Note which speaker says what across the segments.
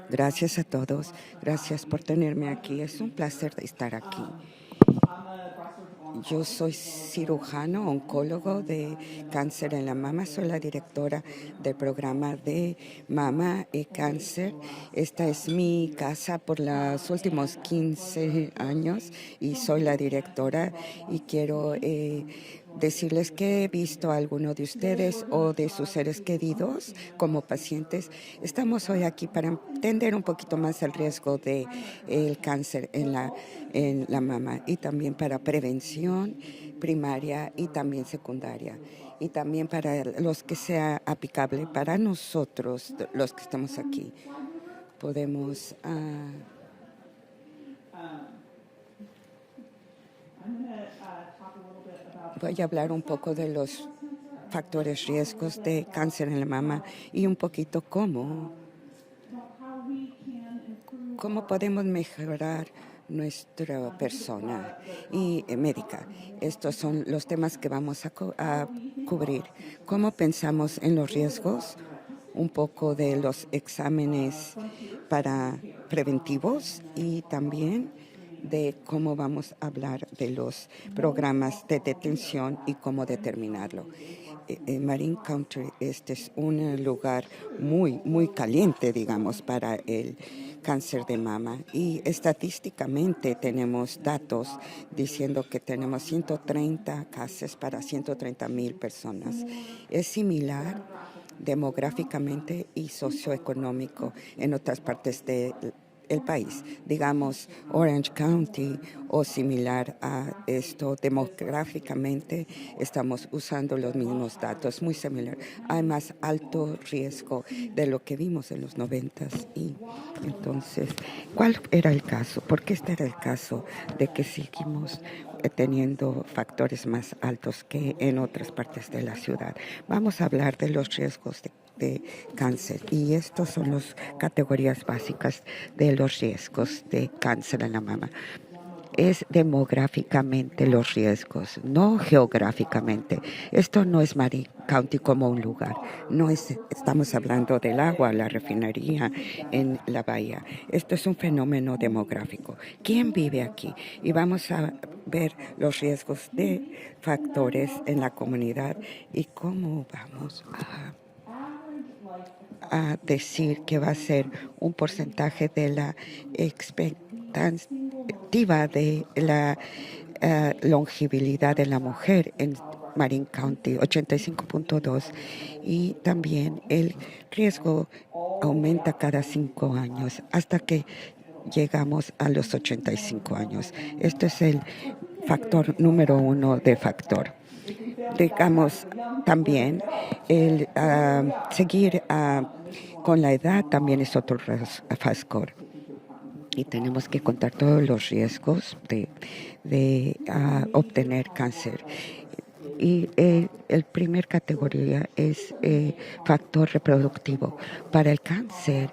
Speaker 1: Gracias a todos. Gracias por tenerme aquí. Es un placer estar aquí. Yo soy cirujano, oncólogo de cáncer en la mama. Soy la directora del programa de mama y cáncer. Esta es mi casa por los últimos 15 años y soy la directora y quiero decirles que he visto a alguno de ustedes o de sus seres queridos como pacientes. Estamos hoy aquí para entender un poquito más el riesgo de el cáncer en la mama y también para prevención primaria y también secundaria y también para los que sea aplicable para nosotros, los que estamos aquí. Podemos voy a hablar un poco de los factores riesgos de cáncer en la mama y un poquito cómo podemos mejorar nuestra persona y médica. Estos son los temas que vamos a cubrir. ¿Cómo pensamos en los riesgos? Un poco de los exámenes para preventivos y también de cómo vamos a hablar de los programas de detención y cómo determinarlo. En Marin County, este es un lugar muy caliente, digamos, para el cáncer de mama. Y estadísticamente tenemos datos diciendo que tenemos 130 casos para 130,000 personas. Es similar demográficamente y socioeconómico en otras partes del país, digamos Orange County o similar a esto. Demográficamente estamos usando los mismos datos, muy similar. Hay más alto riesgo de lo que vimos en los 90s. Y entonces, ¿cuál era el caso? ¿Por qué este era el caso de que seguimos teniendo factores más altos que en otras partes de la ciudad? Vamos a hablar de los riesgos de cáncer y estas son las categorías básicas de los riesgos de cáncer en la mama. Es demográficamente los riesgos, no geográficamente. Esto no es Marin County como un lugar. No estamos hablando del agua, la refinería en la bahía. Esto es un fenómeno demográfico. ¿Quién vive aquí? Y vamos a ver los riesgos de factores en la comunidad y cómo vamos a decir que va a ser un porcentaje de la expectativa de la longevidad de la mujer en Marin County, 85.2, y también el riesgo aumenta cada 5 años hasta que llegamos a los 85 años. Este es el factor número 1 de factor. Digamos, también el seguir con la edad también es otro factor. Y tenemos que contar todos los riesgos de obtener cáncer. Y el primer categoría es factor reproductivo. Para el cáncer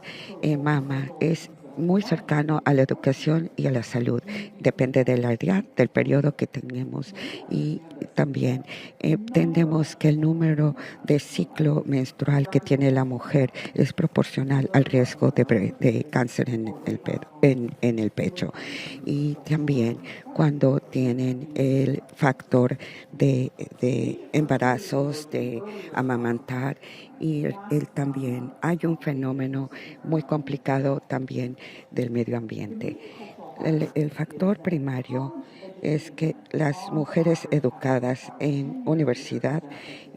Speaker 1: mama es muy cercano a la educación y a la salud. Depende de la edad, del periodo que tenemos y también entendemos que el número de ciclo menstrual que tiene la mujer es proporcional al riesgo de cáncer en el pecho. Y también cuando tienen el factor de embarazos, de amamantar y también hay un fenómeno muy complicado también del medio ambiente. El factor primario es que las mujeres educadas en universidad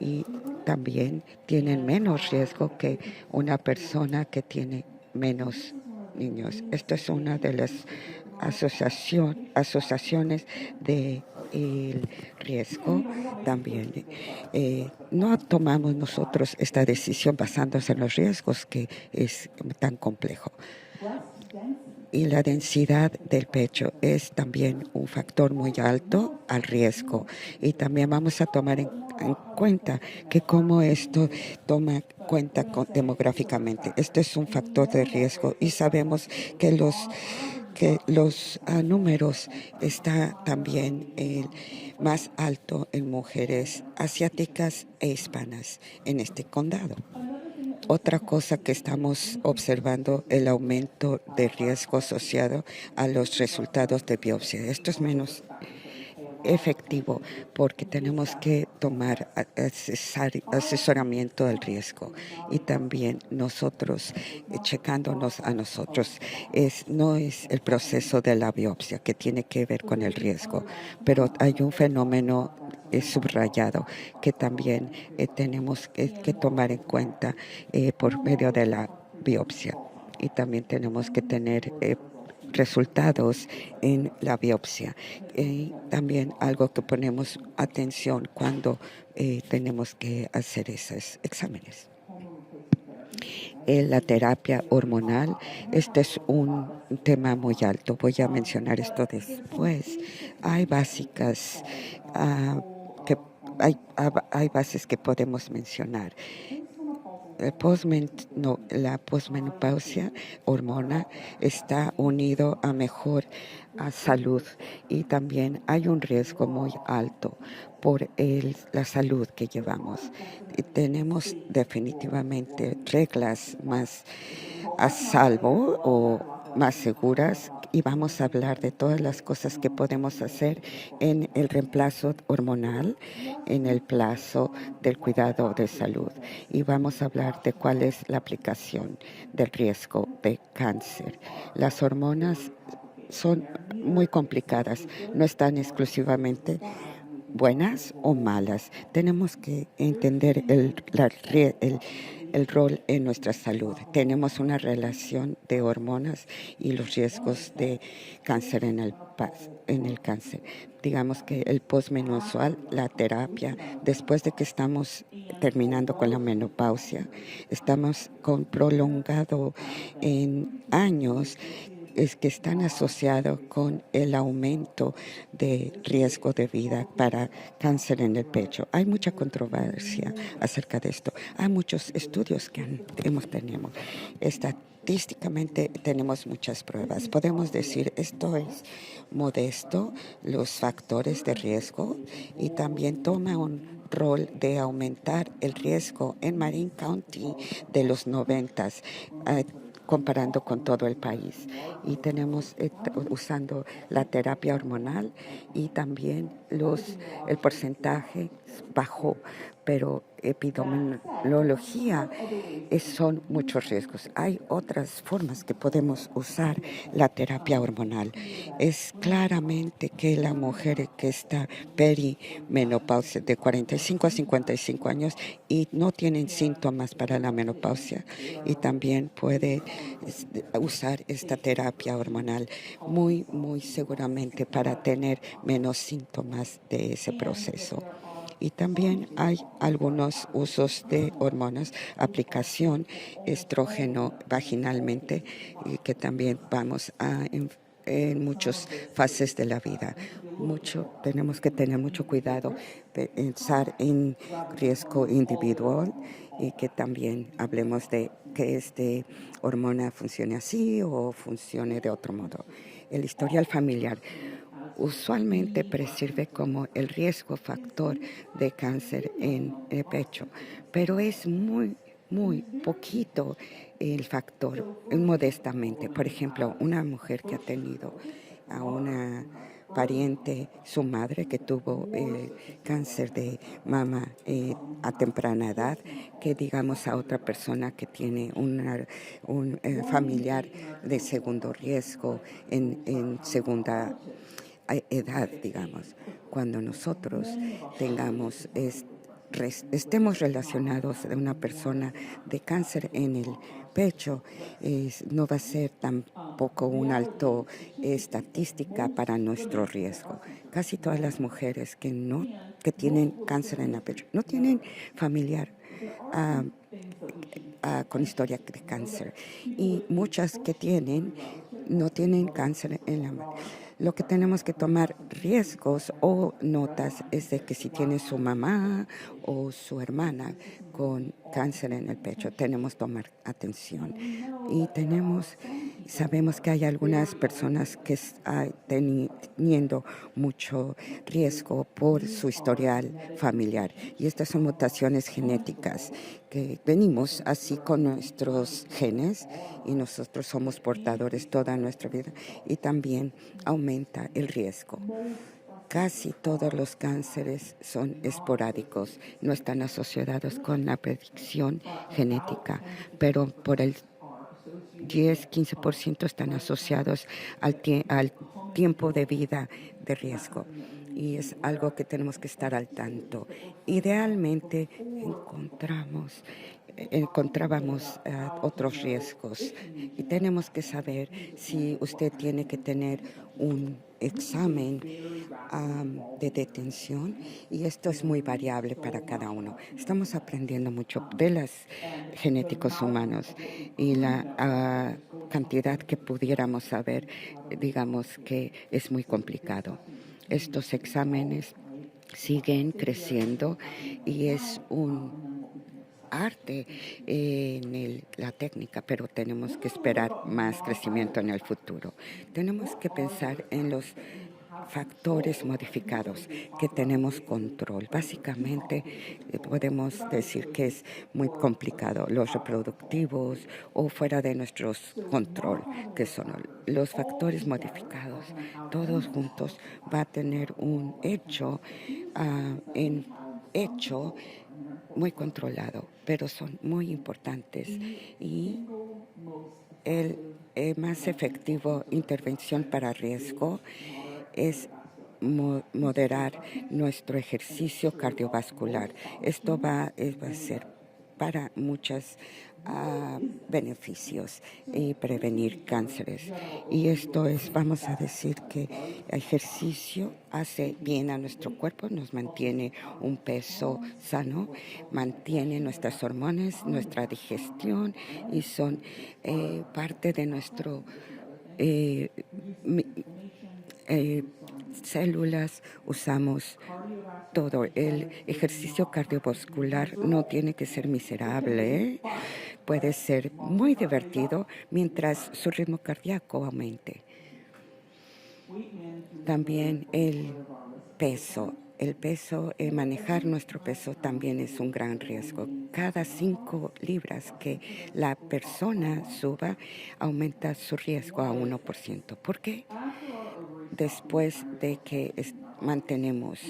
Speaker 1: y también tienen menos riesgo que una persona que tiene menos niños. Esto es una de las asociaciones de el riesgo también. No tomamos nosotros esta decisión basándose en los riesgos, que es tan complejo. Y la densidad del pecho es también un factor muy alto al riesgo. Y también vamos a tomar en cuenta que cómo esto toma cuenta demográficamente. Esto es un factor de riesgo y sabemos que los números está también más alto en mujeres asiáticas e hispanas en este condado. Otra cosa que estamos observando, el aumento de riesgo asociado a los resultados de biopsia. Esto es menos efectivo porque tenemos que tomar asesoramiento del riesgo y también nosotros checándonos a nosotros. No es el proceso de la biopsia que tiene que ver con el riesgo, pero hay un fenómeno subrayado que también tenemos que tomar en cuenta por medio de la biopsia, y también tenemos que tener resultados en la biopsia. También algo que ponemos atención cuando tenemos que hacer esos exámenes. La terapia hormonal, este es un tema muy alto. Voy a mencionar esto después. Hay básicas que hay bases que podemos mencionar. La posmenopausia hormona está unido a mejor salud, y también hay un riesgo muy alto por la salud que llevamos. Y tenemos definitivamente reglas más a salvo o más seguras, y vamos a hablar de todas las cosas que podemos hacer en el reemplazo hormonal, en el plazo del cuidado de salud, y vamos a hablar de cuál es la aplicación del riesgo de cáncer. Las hormonas son muy complicadas, no están exclusivamente buenas o malas. Tenemos que entender el rol en nuestra salud. Tenemos una relación de hormonas y los riesgos de cáncer en el cáncer. Digamos que el posmenstrual, la terapia, después de que estamos terminando con la menopausia, estamos con prolongado en años, es que están asociados con el aumento de riesgo de vida para cáncer en el pecho. Hay mucha controversia acerca de esto. Hay muchos estudios que tenemos. Estadísticamente tenemos muchas pruebas. Podemos decir esto es modesto, los factores de riesgo, y también toma un rol de aumentar el riesgo en Marin County de los 90s. Comparando con todo el país, y tenemos usando la terapia hormonal, y también el porcentaje bajó, pero epidemiología son muchos riesgos. Hay otras formas que podemos usar la terapia hormonal. Es claramente que la mujer que está perimenopausia de 45 a 55 años y no tienen síntomas para la menopausia, y también puede usar esta terapia hormonal muy seguramente para tener menos síntomas de ese proceso. Y también hay algunos usos de hormonas, aplicación estrógeno vaginalmente, y que también vamos en muchas fases de la vida. Tenemos que tener mucho cuidado de pensar en riesgo individual, y que también hablemos de que esta hormona funcione así o funcione de otro modo. El historial familiar usualmente prescribe como el riesgo factor de cáncer en el pecho, pero es muy poquito el factor, modestamente. Por ejemplo, una mujer que ha tenido a una pariente, su madre, que tuvo cáncer de mama a temprana edad, que digamos a otra persona que tiene un familiar de segundo riesgo en segunda edad, digamos. Cuando nosotros estemos relacionados de una persona de cáncer en el pecho, no va a ser tampoco un alto estadística para nuestro riesgo. Casi todas las mujeres que tienen cáncer en el pecho no tienen familiar con historia de cáncer, y muchas que no tienen cáncer en la mama. Lo que tenemos que tomar riesgos o notas es de que si tiene su mamá o su hermana con cáncer en el pecho, tenemos que tomar atención, y tenemos Sabemos que hay algunas personas que están teniendo mucho riesgo por su historial familiar y estas son mutaciones genéticas que venimos así con nuestros genes y nosotros somos portadores toda nuestra vida y también aumenta el riesgo. Casi todos los cánceres son esporádicos, no están asociados con la predicción genética, pero por el 10-15% están asociados al tiempo de vida de riesgo. Y es algo que tenemos que estar al tanto. Idealmente encontrábamos otros riesgos y tenemos que saber si usted tiene que tener un examen de detención y esto es muy variable para cada uno. Estamos aprendiendo mucho de los genéticos humanos y la cantidad que pudiéramos saber, digamos que es muy complicado. Estos exámenes siguen creciendo y es un arte en la técnica, pero tenemos que esperar más crecimiento en el futuro. Tenemos que pensar en los factores modificados que tenemos control. Básicamente podemos decir que es muy complicado los reproductivos o fuera de nuestro control, que son los factores modificados. Todos juntos va a tener un hecho muy controlado, pero son muy importantes y el más efectivo intervención para riesgo es moderar nuestro ejercicio cardiovascular. Esto va a ser para muchos beneficios y prevenir cánceres. Y esto es, vamos a decir que ejercicio hace bien a nuestro cuerpo, nos mantiene un peso sano, mantiene nuestras hormonas, nuestra digestión y son parte de nuestro células, usamos todo. El ejercicio cardiovascular no tiene que ser miserable, puede ser muy divertido mientras su ritmo cardíaco aumente. También el peso. Manejar nuestro peso también es un gran riesgo. Cada 5 libras que la persona suba, aumenta su riesgo a 1%. ¿Por qué? Después de que mantenemos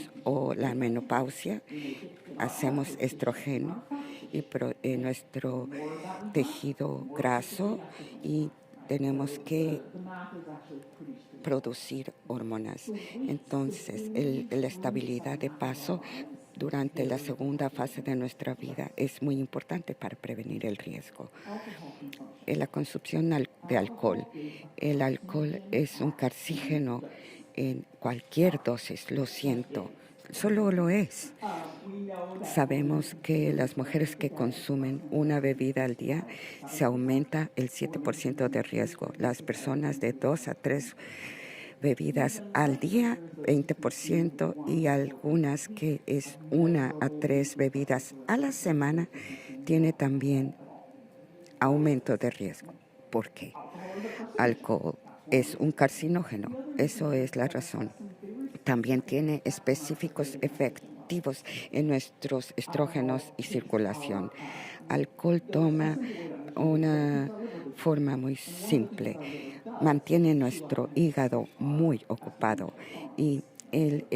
Speaker 1: la menopausia, hacemos estrógeno y nuestro tejido graso y tenemos que producir hormonas. Entonces, la estabilidad de paso durante la segunda fase de nuestra vida es muy importante para prevenir el riesgo. La consumición de alcohol. El alcohol es un carcígeno en cualquier dosis, lo siento, solo lo es. Sabemos que las mujeres que consumen una bebida al día se aumenta el 7% de riesgo. Las personas de 2 a 3 bebidas al día, 20%, y algunas que es 1 a 3 bebidas a la semana, tiene también aumento de riesgo. ¿Por qué? Alcohol es un carcinógeno, eso es la razón. También tiene específicos efectivos en nuestros estrógenos y circulación. Alcohol toma una forma muy simple, mantiene nuestro hígado muy ocupado y el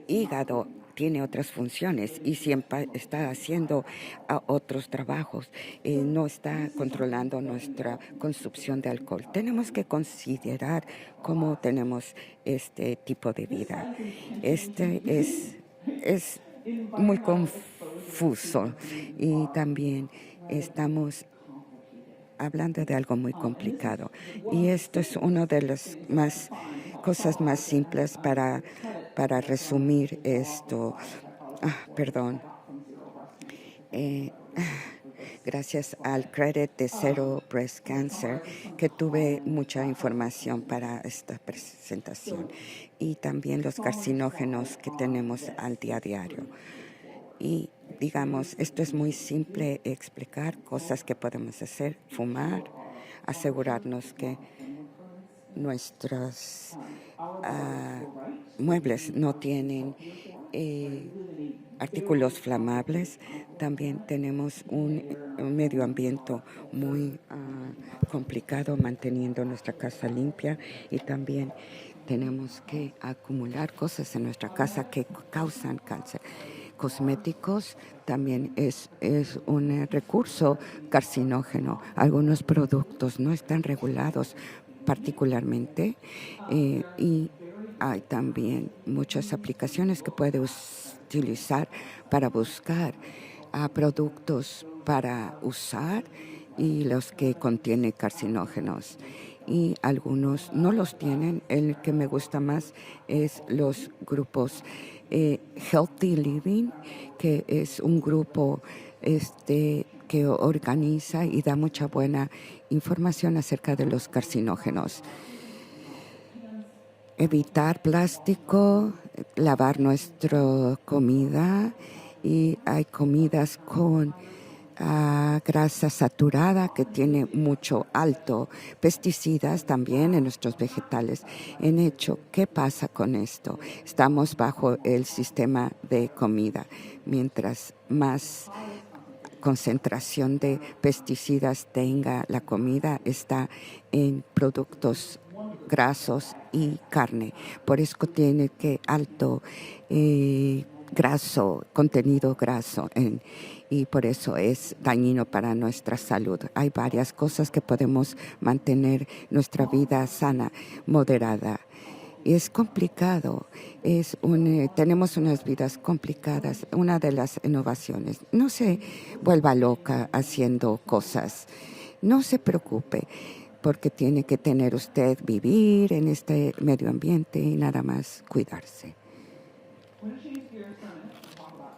Speaker 1: hígado tiene otras funciones y siempre está haciendo otros trabajos, no está controlando nuestra consumición de alcohol. Tenemos que considerar cómo tenemos este tipo de vida. Este es muy confuso y también estamos hablando de algo muy complicado. Y esto es una de las cosas más simples para resumir esto. Perdón. Gracias al Credit de Zero Breast Cancer que tuve mucha información para esta presentación y también los carcinógenos que tenemos al día a diario. Y digamos, esto es muy simple explicar cosas que podemos hacer: fumar, asegurarnos que nuestros muebles no tienen artículos flamables. También tenemos un medio ambiente muy complicado manteniendo nuestra casa limpia, y también tenemos que acumular cosas en nuestra casa que causan cáncer. Cosméticos también es un recurso carcinógeno. Algunos productos no están regulados particularmente, y hay también muchas aplicaciones que puede utilizar para buscar productos para usar y los que contienen carcinógenos. Y algunos no los tienen. El que me gusta más es los grupos Healthy Living, que es un grupo que organiza y da mucha buena información acerca de los carcinógenos. Evitar plástico, lavar nuestra comida, y hay comidas con grasa saturada que tiene mucho alto pesticidas también en nuestros vegetales. En hecho, ¿qué pasa con esto? Estamos bajo el sistema de comida. Mientras más concentración de pesticidas tenga la comida, está en productos grasos y carne. Por eso tiene que alto contenido graso, y por eso es dañino para nuestra salud. Hay varias cosas que podemos mantener nuestra vida sana, moderada. Es complicado, tenemos unas vidas complicadas. Una de las innovaciones, no se vuelva loca haciendo cosas, no se preocupe, porque tiene que tener usted vivir en este medio ambiente y nada más cuidarse.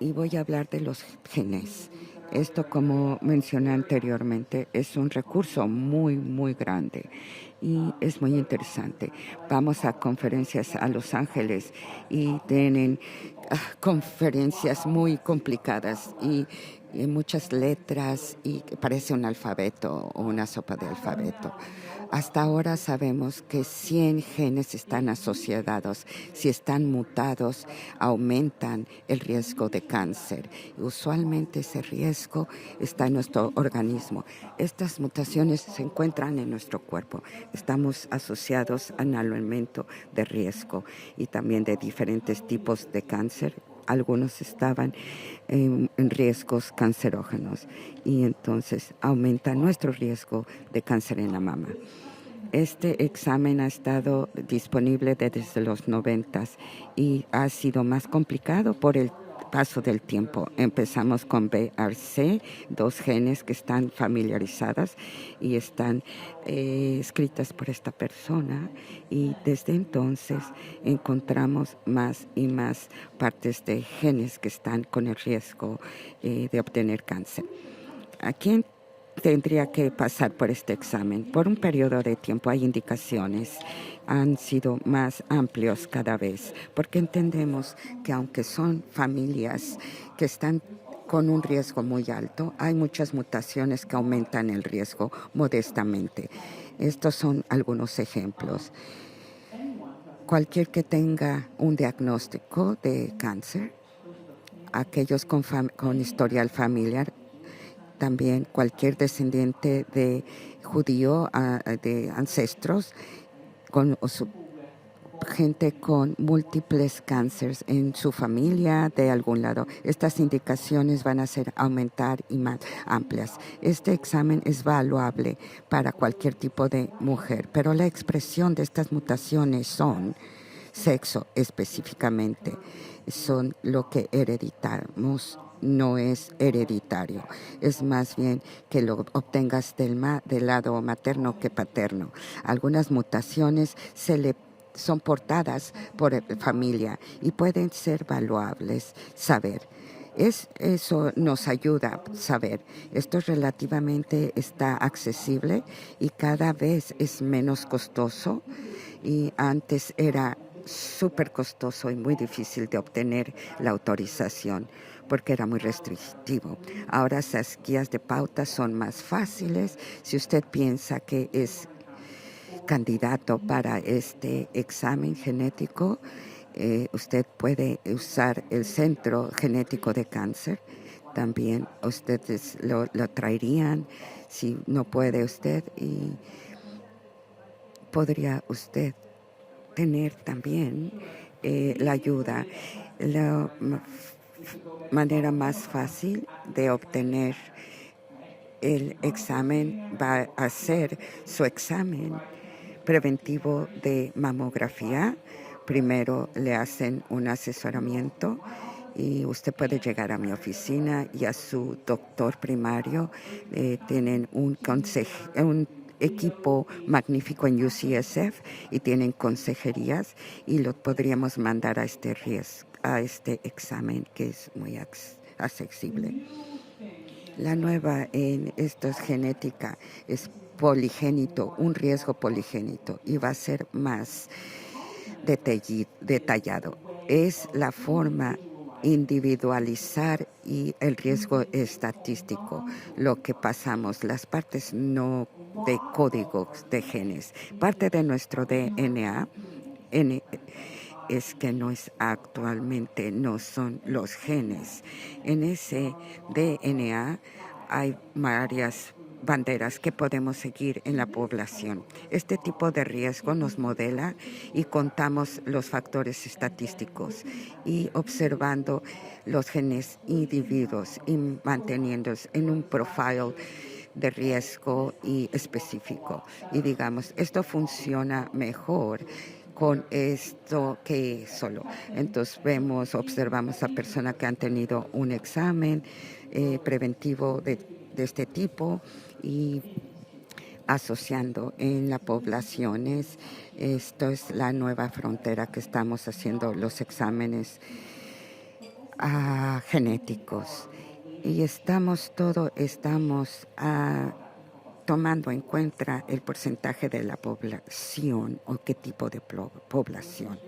Speaker 1: Y voy a hablar de los genes. Esto, como mencioné anteriormente, es un recurso muy, muy grande y es muy interesante. Vamos a conferencias a Los Ángeles y tienen conferencias muy complicadas y muchas letras, y parece un alfabeto o una sopa de alfabeto. Hasta ahora sabemos que 100 genes están asociados. Si están mutados, aumentan el riesgo de cáncer. Usualmente ese riesgo está en nuestro organismo. Estas mutaciones se encuentran en nuestro cuerpo. Estamos asociados a un aumento de riesgo y también de diferentes tipos de cáncer. Algunos estaban en riesgos cancerógenos, y entonces aumenta nuestro riesgo de cáncer en la mama. Este examen ha estado disponible desde los 90 y ha sido más complicado por el paso del tiempo. Empezamos con BRC, 2 genes que están familiarizadas y están escritas por esta persona, y desde entonces encontramos más y más partes de genes que están con el riesgo de obtener cáncer. ¿A quién tendría que pasar por este examen? Por un periodo de tiempo. Hay indicaciones, han sido más amplios cada vez, porque entendemos que aunque son familias que están con un riesgo muy alto, hay muchas mutaciones que aumentan el riesgo modestamente. Estos son algunos ejemplos. Cualquier que tenga un diagnóstico de cáncer, aquellos con historial familiar, también cualquier descendiente de judío, de ancestros, gente con múltiples cánceres en su familia de algún lado. Estas indicaciones van a ser aumentar y más amplias. Este examen es valuable para cualquier tipo de mujer, pero la expresión de estas mutaciones son sexo específicamente, son lo que hereditamos. No es hereditario, es más bien que lo obtengas del lado materno que paterno. Algunas mutaciones son portadas por familia y pueden ser valuables saber. Eso nos ayuda a saber. Esto relativamente está accesible y cada vez es menos costoso, y antes era súper costoso y muy difícil de obtener la autorización. porque era muy restrictivo. Ahora esas guías de pauta son más fáciles. Si usted piensa que es candidato para este examen genético, usted puede usar el Centro Genético de Cáncer. También ustedes lo traerían si no puede usted, y podría usted tener también la ayuda. La manera más fácil de obtener el examen va a ser su examen preventivo de mamografía. Primero le hacen un asesoramiento y usted puede llegar a mi oficina y a su doctor primario. Tienen un equipo magnífico en UCSF y tienen consejerías, y lo podríamos mandar a este examen que es muy accesible. La nueva en esto es genética, es poligénito, un riesgo poligénito, y va a ser más detallado. Es la forma individualizar y el riesgo estadístico, lo que pasamos, las partes no de códigos de genes. Parte de nuestro DNA es que actualmente no son los genes. En ese DNA hay varias banderas que podemos seguir en la población. Este tipo de riesgo nos modela y contamos los factores estadísticos y observando los genes individuos y manteniéndolos en un profile de riesgo y específico. Y digamos, esto funciona mejor con esto que solo. Entonces observamos a personas que han tenido un examen preventivo de este tipo y asociando en las poblaciones. Esto es la nueva frontera que estamos haciendo, los exámenes genéticos. Y estamos tomando en cuenta el porcentaje de la población o qué tipo de población.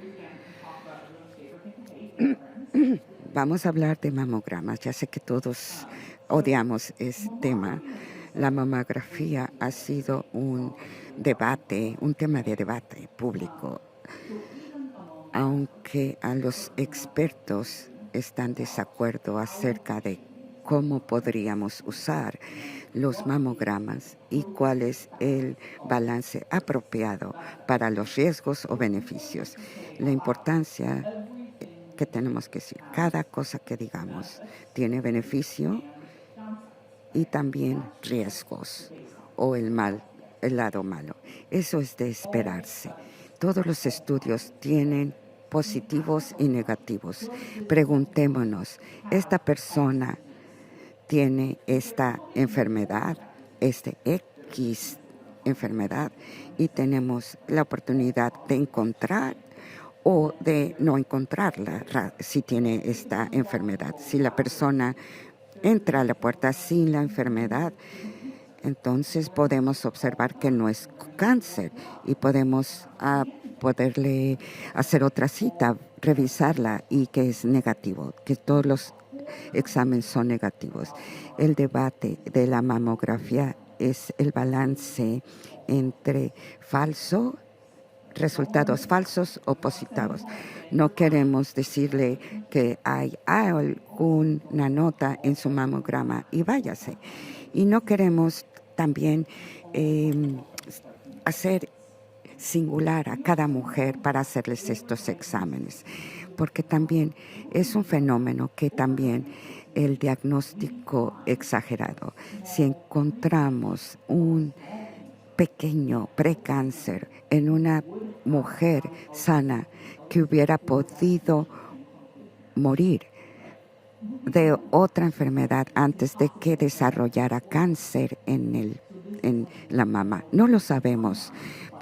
Speaker 1: Vamos a hablar de mamogramas. Ya sé que todos odiamos ese tema. La mamografía ha sido un tema de debate público, aunque a los expertos están de desacuerdo acerca de cómo podríamos usar los mamogramas y cuál es el balance apropiado para los riesgos o beneficios. La importancia que tenemos que decir, cada cosa que digamos tiene beneficio y también riesgos o el lado malo. Eso es de esperarse. Todos los estudios tienen positivos y negativos. Preguntémonos, ¿esta persona tiene esta enfermedad, X enfermedad, y tenemos la oportunidad de encontrar o de no encontrarla si tiene esta enfermedad? Si la persona entra a la puerta sin la enfermedad, entonces podemos observar que no es cáncer y podemos poderle hacer otra cita, revisarla, y que es negativo, que todos los exámenes son negativos. El debate de la mamografía es el balance entre resultados falsos o positivos. No queremos decirle que hay alguna nota en su mamograma y váyase. Y no queremos también hacer singular a cada mujer para hacerles estos exámenes, porque también es un fenómeno que también el diagnóstico exagerado. Si encontramos un pequeño precáncer en una mujer sana que hubiera podido morir de otra enfermedad antes de que desarrollara cáncer en la mama. No lo sabemos,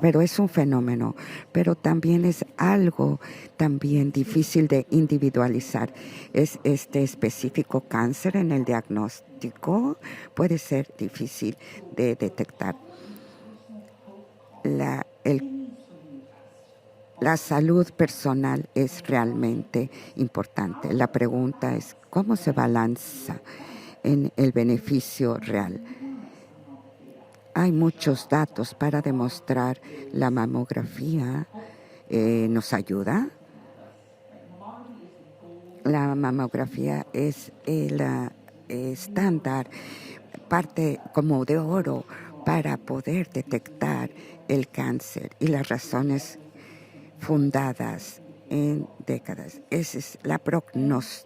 Speaker 1: pero es un fenómeno. Pero también es algo también difícil de individualizar. Es este específico cáncer en el diagnóstico, puede ser difícil de detectar. la salud personal es realmente importante. La pregunta es cómo se balanza en el beneficio real. Hay muchos datos para demostrar la mamografía nos ayuda. La mamografía es el estándar, parte como de oro para poder detectar el cáncer y las razones fundadas en décadas. Esa es la prognosis.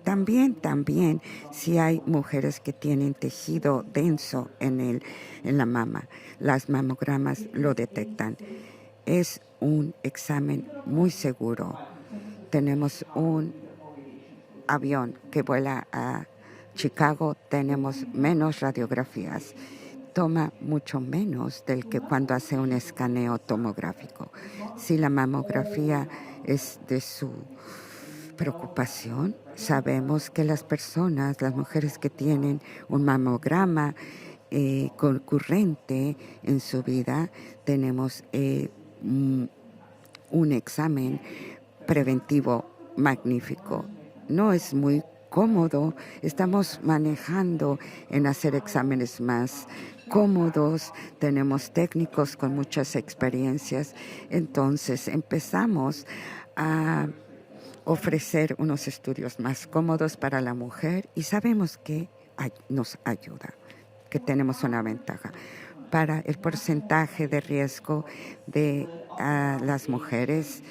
Speaker 1: También, si hay mujeres que tienen tejido denso en la mama, las mamogramas lo detectan. Es un examen muy seguro. Tenemos un avión que vuela a Chicago, tenemos menos radiografías. Toma mucho menos del que cuando hace un escaneo tomográfico. Si la mamografía es de su preocupación, sabemos que las mujeres que tienen un mamograma concurrente en su vida, tenemos un examen preventivo magnífico. No es muy cómodo, estamos manejando en hacer exámenes más cómodos, tenemos técnicos con muchas experiencias, entonces empezamos a ofrecer unos estudios más cómodos para la mujer y sabemos que nos ayuda, que tenemos una ventaja. Para el porcentaje de riesgo de las mujeres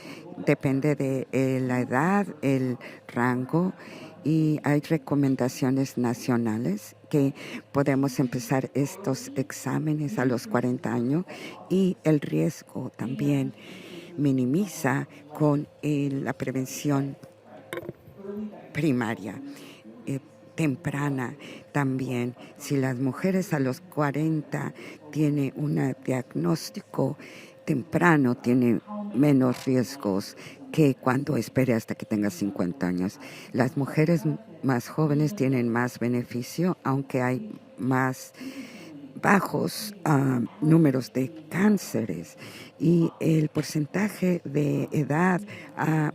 Speaker 1: depende de la edad, el rango, y hay recomendaciones nacionales que podemos empezar estos exámenes a los 40 años y el riesgo también minimiza con la prevención primaria, temprana también. Si las mujeres a los 40 tienen un diagnóstico temprano, tiene menos riesgos que cuando espere hasta que tenga 50 años. Las mujeres más jóvenes tienen más beneficio, aunque hay más bajos números de cánceres y el porcentaje de edad ha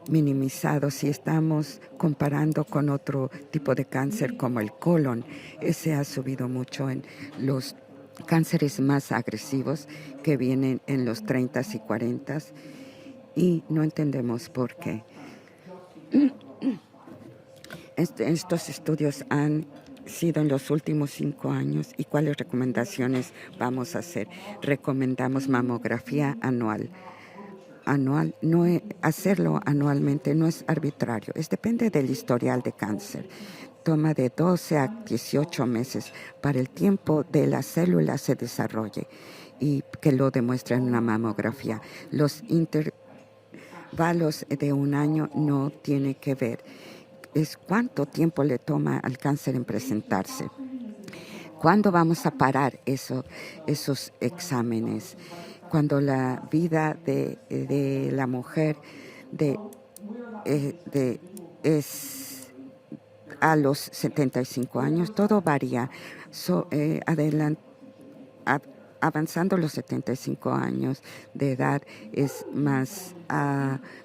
Speaker 1: minimizado si estamos comparando con otro tipo de cáncer como el colon. Ese ha subido mucho en los cánceres más agresivos que vienen en los 30 y 40 y no entendemos por qué. Estos estudios han sido en los últimos 5 años y cuáles recomendaciones vamos a hacer. Recomendamos mamografía anual. Hacerlo anualmente no es arbitrario, depende del historial de cáncer. Toma de 12 a 18 meses para el tiempo de la célula se desarrolle y que lo demuestra en una mamografía. Los intervalos de un año no tiene que ver. Es cuánto tiempo le toma al cáncer en presentarse. ¿Cuándo vamos a parar esos exámenes? Cuando la vida de la mujer es a los 75 años, todo varía. Avanzando los 75 años de edad es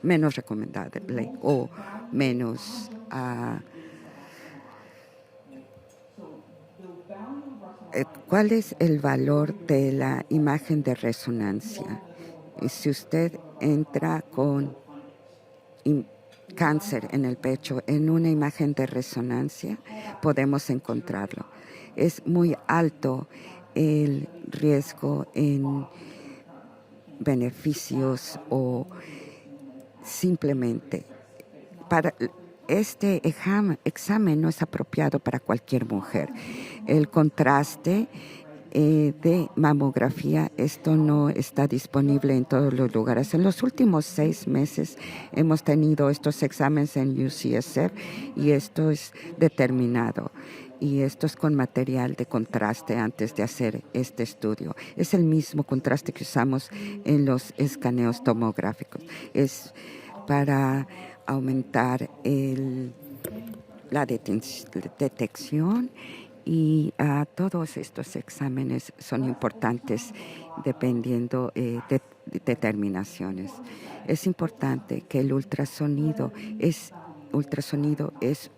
Speaker 1: menos recomendable o menos ¿cuál es el valor de la imagen de resonancia? Si usted entra con cáncer en el pecho en una imagen de resonancia, podemos encontrarlo. Es muy alto el riesgo en beneficios o simplemente para este examen no es apropiado para cualquier mujer. El contraste de mamografía, esto no está disponible en todos los lugares. En los últimos 6 meses hemos tenido estos exámenes en UCSF y esto es determinado. Y esto es con material de contraste antes de hacer este estudio. Es el mismo contraste que usamos en los escaneos tomográficos. Es para aumentar la detección Y todos estos exámenes son importantes dependiendo de determinaciones. Es importante que el ultrasonido es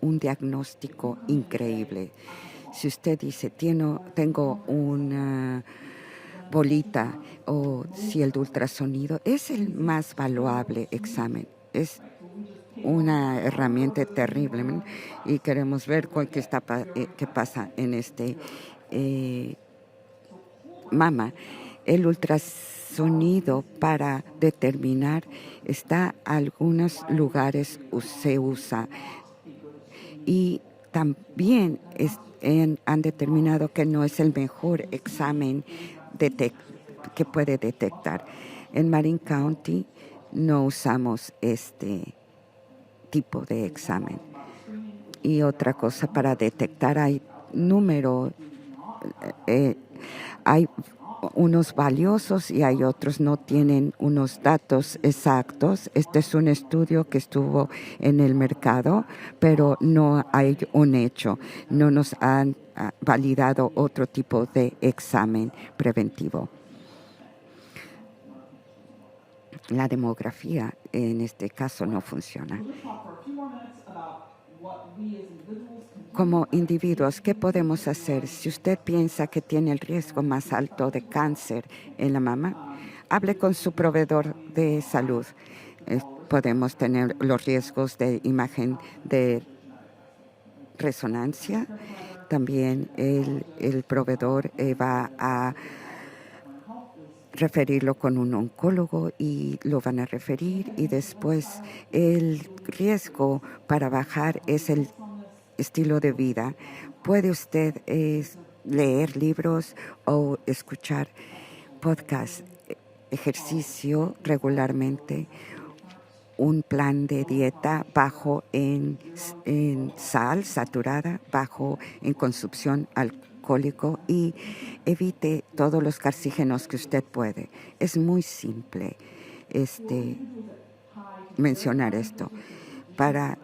Speaker 1: un diagnóstico increíble. Si usted dice, tengo una bolita, o si el ultrasonido es el más valuable examen, es una herramienta terrible, ¿no? Y queremos ver qué pasa en este mama. El ultrasonido para determinar algunos lugares se usa, y también han determinado que no es el mejor examen que puede detectar. En Marin County no usamos este tipo de examen. Y otra cosa, para detectar hay unos valiosos y hay otros no tienen unos datos exactos. Este es un estudio que estuvo en el mercado, pero no hay un hecho. No nos han validado otro tipo de examen preventivo. La demografía en este caso no funciona. Como individuos, ¿qué podemos hacer? Si usted piensa que tiene el riesgo más alto de cáncer en la mama, hable con su proveedor de salud. Podemos tener los riesgos de imagen de resonancia. También el proveedor va a referirlo con un oncólogo y lo van a referir, y después el riesgo para bajar es el estilo de vida. Puede usted leer libros o escuchar podcasts, ejercicio regularmente, un plan de dieta bajo en sal saturada, bajo en consumición alcohólico, y evite todos los carcígenos que usted puede. Es muy simple mencionar esto.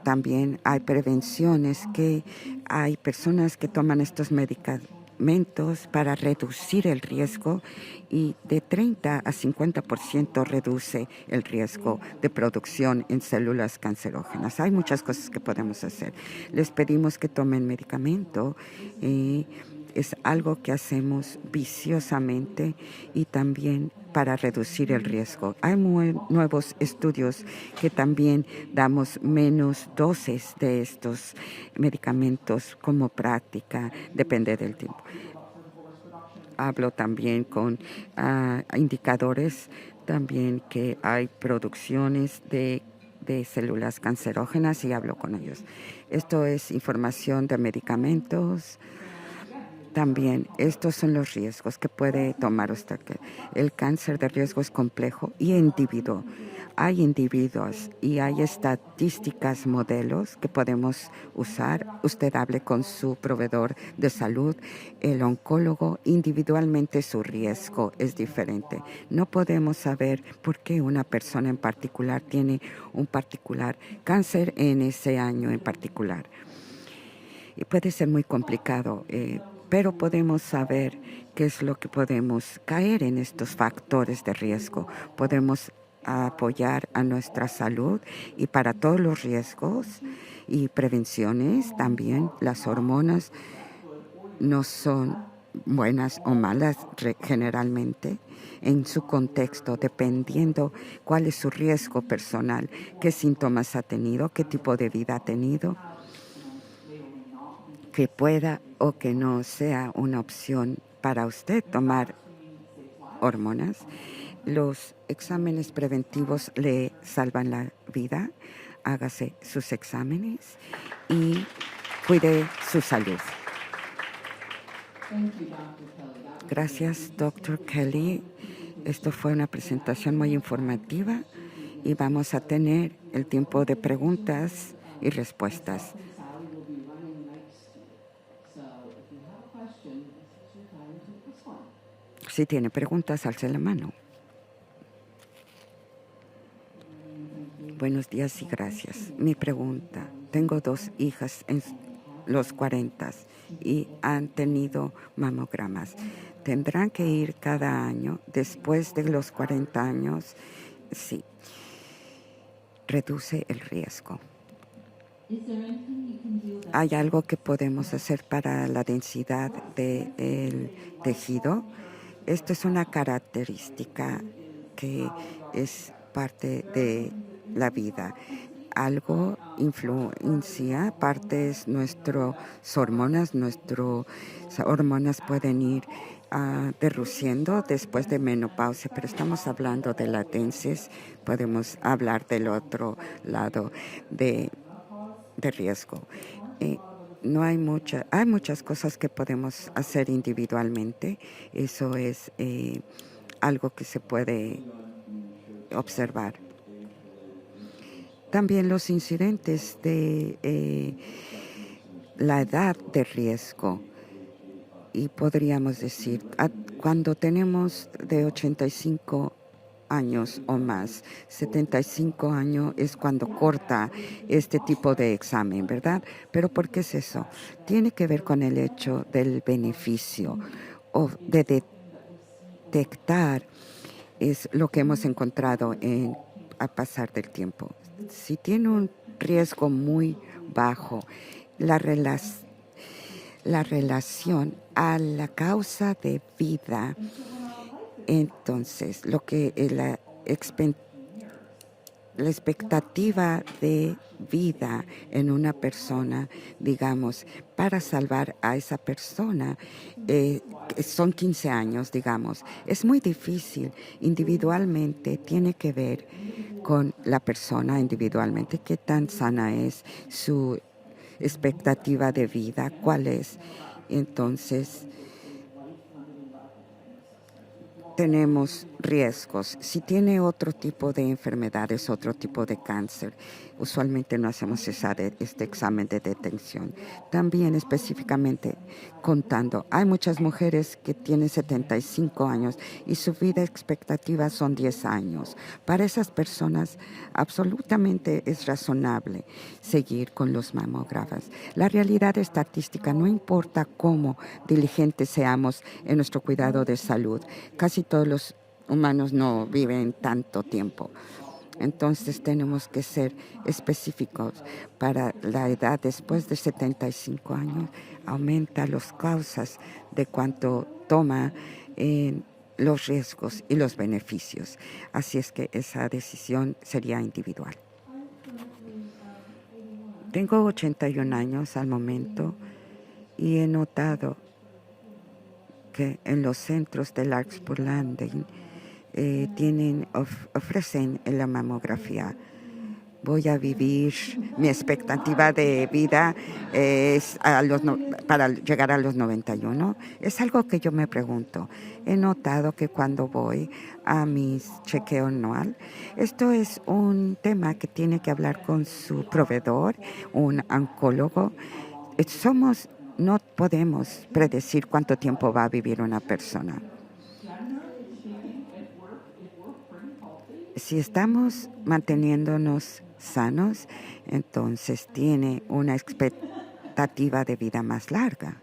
Speaker 1: También hay prevenciones, que hay personas que toman estos medicamentos para reducir el riesgo, y de 30 a 50% reduce el riesgo de producción en células cancerógenas. Hay muchas cosas que podemos hacer. Les pedimos que tomen medicamento. Es algo que hacemos viciosamente, y también para reducir el riesgo. Hay nuevos estudios que también damos menos dosis de estos medicamentos como práctica, depende del tiempo. Hablo también con indicadores, también que hay producciones de células cancerógenas, y hablo con ellos. Esto es información de medicamentos. También estos son los riesgos que puede tomar usted. El cáncer de riesgo es complejo y individuo. Hay individuos y hay estadísticas, modelos que podemos usar. Usted hable con su proveedor de salud, el oncólogo. Individualmente su riesgo es diferente. No podemos saber por qué una persona en particular tiene un particular cáncer en ese año en particular. Y puede ser muy complicado, pero podemos saber qué es lo que podemos caer en estos factores de riesgo. Podemos apoyar a nuestra salud, y para todos los riesgos y prevenciones también las hormonas no son buenas o malas generalmente en su contexto, dependiendo cuál es su riesgo personal, qué síntomas ha tenido, qué tipo de vida ha tenido, que pueda o que no sea una opción para usted tomar hormonas. Los exámenes preventivos le salvan la vida. Hágase sus exámenes y cuide su salud. Gracias, Dr. Kelly. Esto fue una presentación muy informativa, y vamos a tener el tiempo de preguntas y respuestas. Si tiene preguntas, alce la mano. Buenos días y gracias. Mi pregunta: tengo 2 hijas los 40 y han tenido mamogramas. Tendrán que ir cada año después de los 40 años. Sí, reduce el riesgo. ¿Hay algo que podemos hacer para la densidad del tejido? Esto es una característica que es parte de la vida. Algo influencia, parte es nuestras hormonas. Nuestras hormonas pueden ir reduciendo después de menopausia, pero estamos hablando de latencias. Podemos hablar del otro lado de riesgo. No hay muchas cosas que podemos hacer individualmente. Eso es algo que se puede observar. También los incidentes de la edad de riesgo. Y podríamos decir, cuando tenemos de 85 años o más, 75 años es cuando corta este tipo de examen, ¿verdad? Pero ¿por qué es eso? Tiene que ver con el hecho del beneficio o de detectar, es lo que hemos encontrado a pasar del tiempo. Si tiene un riesgo muy bajo, la relación a la causa de vida, entonces lo que la expectativa de vida en una persona, digamos, para salvar a esa persona, son 15 años, digamos. Es muy difícil. Individualmente tiene que ver con la persona individualmente, qué tan sana es su expectativa de vida, cuál es. Entonces, tenemos riesgos. Si tiene otro tipo de enfermedades, otro tipo de cáncer, usualmente no hacemos este examen de detección. También específicamente contando, hay muchas mujeres que tienen 75 años y su vida expectativa son 10 años. Para esas personas absolutamente es razonable seguir con los mamógrafos. La realidad estadística, no importa cómo diligentes seamos en nuestro cuidado de salud, casi todos los humanos no viven tanto tiempo. Entonces tenemos que ser específicos. Para la edad después de 75 años aumenta las causas de cuánto toma los riesgos y los beneficios. Así es que esa decisión sería individual. Tengo 81 años al momento y he notado que en los centros de Larkspur-Landing ofrecen la mamografía. Voy a vivir, mi expectativa de vida es para llegar a los 91. Es algo que yo me pregunto. He notado que cuando voy a mi chequeo anual, esto es un tema que tiene que hablar con su proveedor, un oncólogo. No podemos predecir cuánto tiempo va a vivir una persona. Si estamos manteniéndonos sanos, entonces tiene una expectativa de vida más larga.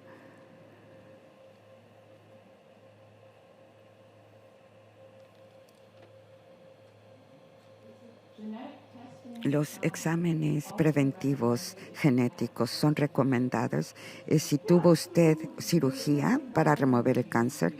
Speaker 1: Los exámenes preventivos genéticos son recomendados si tuvo usted cirugía para remover el cáncer.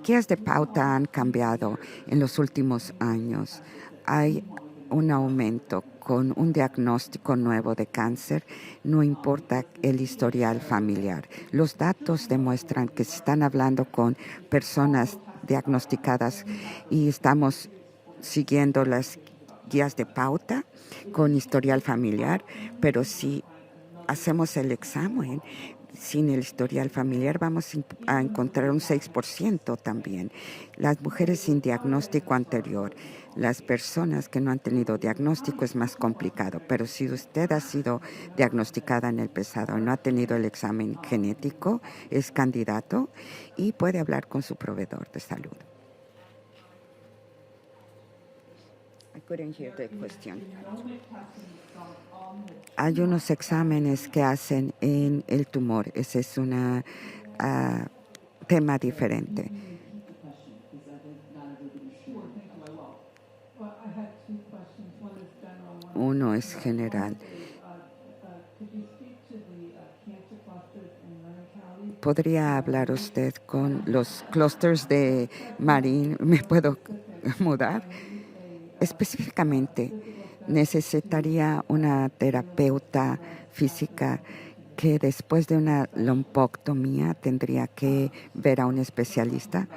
Speaker 1: Guías de pauta han cambiado en los últimos años. Hay un aumento con un diagnóstico nuevo de cáncer, no importa el historial familiar. Los datos demuestran que se están hablando con personas diagnosticadas y estamos siguiendo las guías de pauta con historial familiar, pero si hacemos el examen sin el historial familiar vamos a encontrar un 6% también. Las mujeres sin diagnóstico anterior, las personas que no han tenido diagnóstico es más complicado, pero si usted ha sido diagnosticada en el pasado y no ha tenido el examen genético, es candidato y puede hablar con su proveedor de salud. couldn't hear the question. Hay unos exámenes que hacen en el tumor. Ese es un tema diferente. Uno es general. ¿Podría hablar usted con los clusters de Marín? ¿Me puedo mudar? Específicamente, necesitaría una terapeuta física que después de una lumpectomía tendría que ver a un especialista.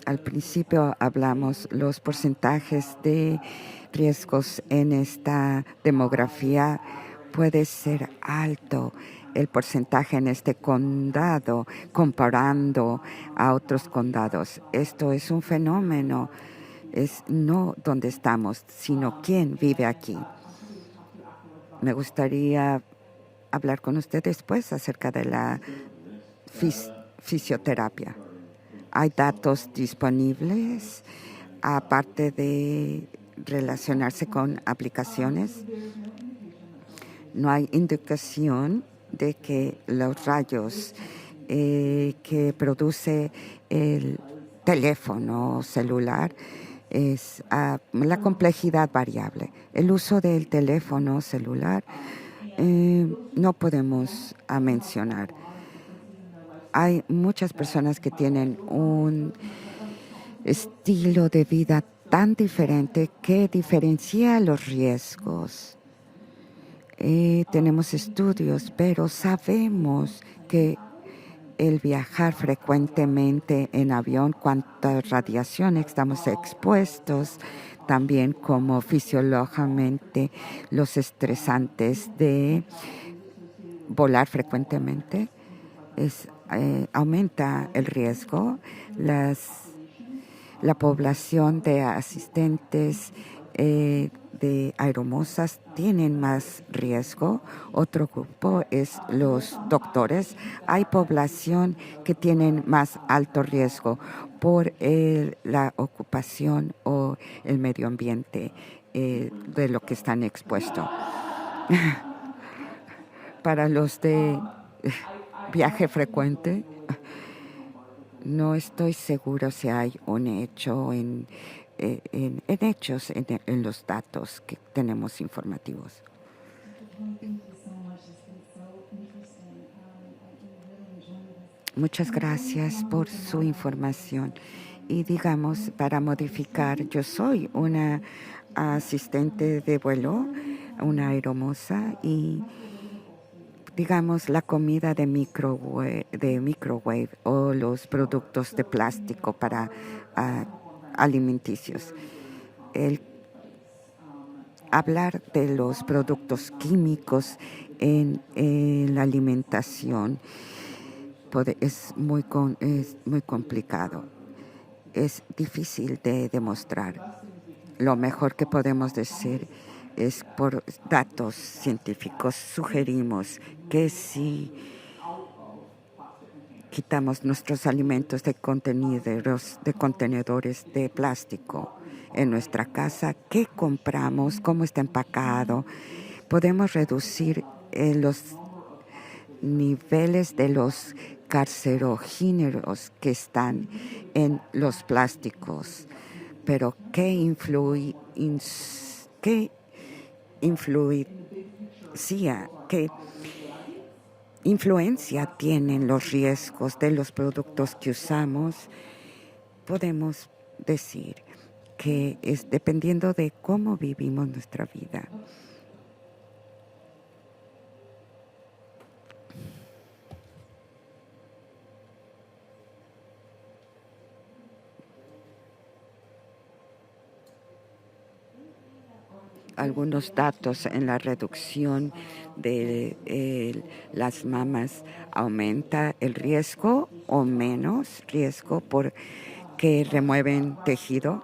Speaker 1: Al principio hablamos los porcentajes de riesgos en esta demografía. Puede ser alto el porcentaje en este condado comparando a otros condados. Esto es un fenómeno, es no dónde estamos, sino quién vive aquí. Me gustaría hablar con usted después acerca de la fisioterapia. ¿Hay datos disponibles aparte de relacionarse con aplicaciones? No hay indicación de que los rayos que produce el teléfono celular es la complejidad variable. El uso del teléfono celular no podemos mencionar. Hay muchas personas que tienen un estilo de vida tan diferente que diferencia los riesgos. Tenemos estudios, pero sabemos que el viajar frecuentemente en avión, cuánta radiación estamos expuestos, también como fisiológicamente los estresantes de volar frecuentemente, aumenta el riesgo. La población de asistentes de aeromosas tienen más riesgo. Otro grupo es los doctores. Hay población que tienen más alto riesgo por la ocupación o el medio ambiente de lo que están expuestos. Para los de viaje frecuente, no estoy seguro si hay un hecho en los datos que tenemos informativos. Muchas gracias por su información. Y digamos, para modificar, yo soy una asistente de vuelo, una aeromoza, y digamos la comida de microwave o los productos de plástico para alimenticios. El hablar de los productos químicos en la alimentación es muy complicado. Es difícil de demostrar. Lo mejor que podemos decir es por datos científicos. Sugerimos que si quitamos nuestros alimentos de contenedores de plástico en nuestra casa, qué compramos, cómo está empacado, podemos reducir los niveles de los carcinógenos que están en los plásticos. Pero ¿qué influencia tienen los riesgos de los productos que usamos? Podemos decir que es dependiendo de cómo vivimos nuestra vida. Algunos datos en la reducción de las mamas aumenta el riesgo o menos riesgo porque remueven tejido,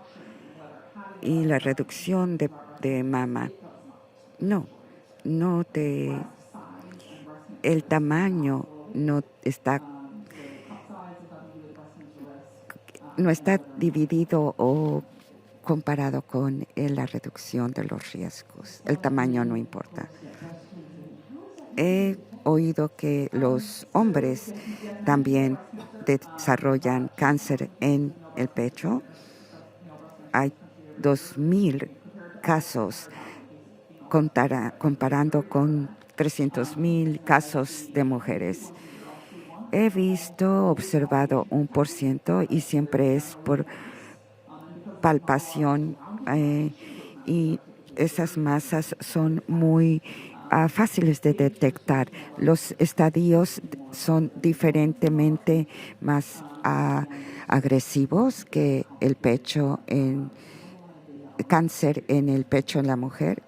Speaker 1: y la reducción de mama el tamaño no está no está dividido o comparado con la reducción de los riesgos. El tamaño no importa. He oído que los hombres también desarrollan cáncer en el pecho. Hay 2,000 casos comparando con 300,000 casos de mujeres. He observado 1% y siempre es por palpación y esas masas son muy fáciles de detectar. Los estadios son diferentemente más agresivos que el pecho en cáncer en el pecho en la mujer.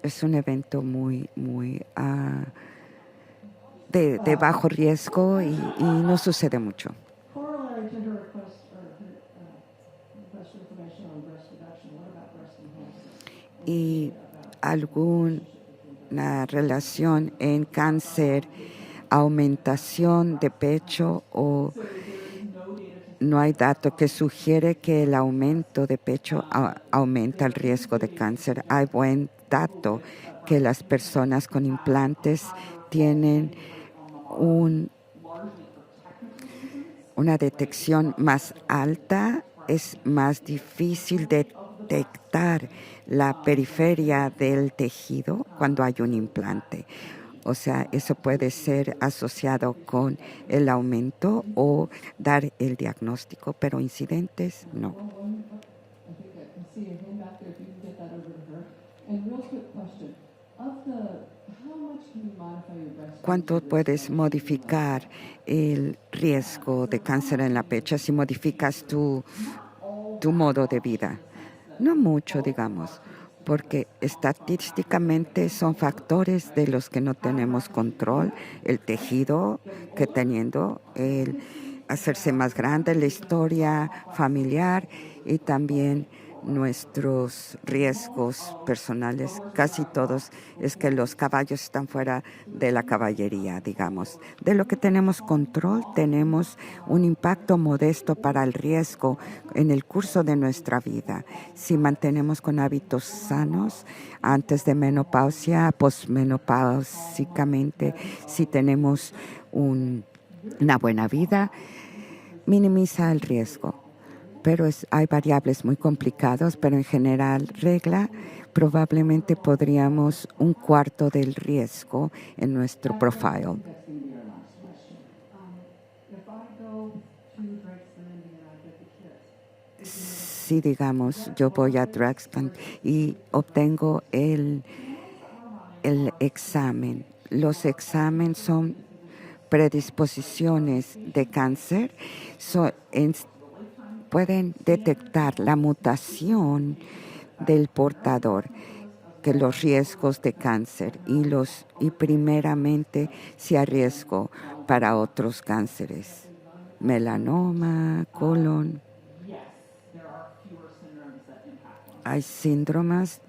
Speaker 1: Es un evento muy de bajo riesgo y no sucede mucho. Y alguna relación en cáncer, aumentación de pecho o no hay dato que sugiere que el aumento de pecho aumenta el riesgo de cáncer. Hay buen dato que las personas con implantes tienen una detección más alta, es más difícil detectar la periferia del tejido cuando hay un implante. O sea, eso puede ser asociado con el aumento o dar el diagnóstico, pero incidentes no. ¿Cuánto puedes modificar el riesgo de cáncer en la pecha si modificas tu modo de vida? No mucho, digamos, porque estadísticamente son factores de los que no tenemos control, el tejido que teniendo, el hacerse más grande, la historia familiar y también nuestros riesgos personales. Casi todos es que los caballos están fuera de la caballería, digamos. De lo que tenemos control, tenemos un impacto modesto para el riesgo en el curso de nuestra vida. Si mantenemos con hábitos sanos antes de menopausia, posmenopáusicamente, si tenemos una buena vida, minimiza el riesgo. Pero hay variables muy complicadas, pero en general, regla, probablemente podríamos 1/4 del riesgo en nuestro profile. Si digamos, yo voy a Dragscan y obtengo el examen. Los exámenes son predisposiciones de cáncer, pueden detectar la mutación del portador, que los riesgos de cáncer y primeramente si hay riesgo para otros cánceres, melanoma, colon. Hay síndromes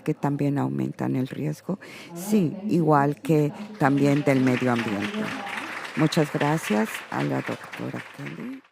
Speaker 1: que también aumentan el riesgo, sí, igual que también del medio ambiente. Muchas gracias a la doctora Kelly.